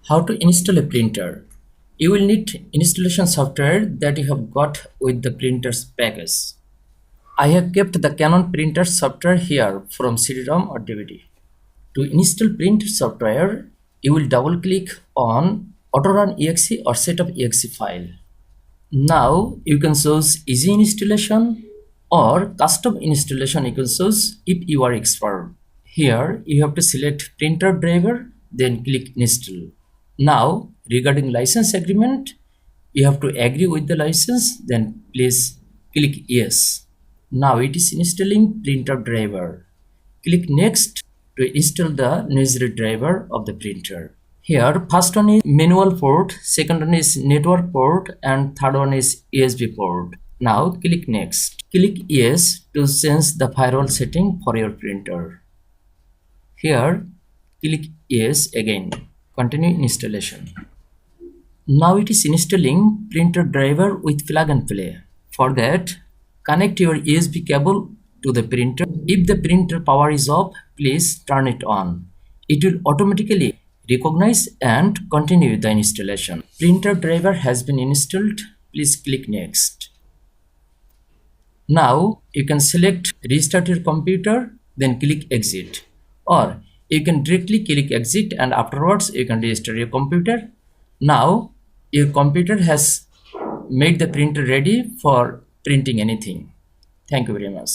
How to install a printer? You will need installation software that you have got with the printer's package. I have kept the Canon Printer software here from CD-ROM or DVD. To install printer software, you will double click on Autorun exe or setup exe file. Now you can choose easy installation or custom installation you can choose if you are expert. Here you have to select printer driver, then click install. Now regarding license agreement, you have to agree with the license, then please click yes. Now it is installing printer driver. Click next to install the necessary driver of the printer. Here first one is manual port, second one is network port, and third one is USB port. Now click next. Click yes to change the firewall setting for your printer. Here click yes again. Continue installation. Now it is installing printer driver with plug and play. For that, connect your USB cable to the printer. If the printer power is off, please turn it on. It will automatically recognize and continue the installation. Printer driver has been installed. Please click next. Now you can select restart your computer, then click exit, or you can directly click exit and afterwards you can restart your computer. Now your computer has made the printer ready for printing anything. Thank you very much.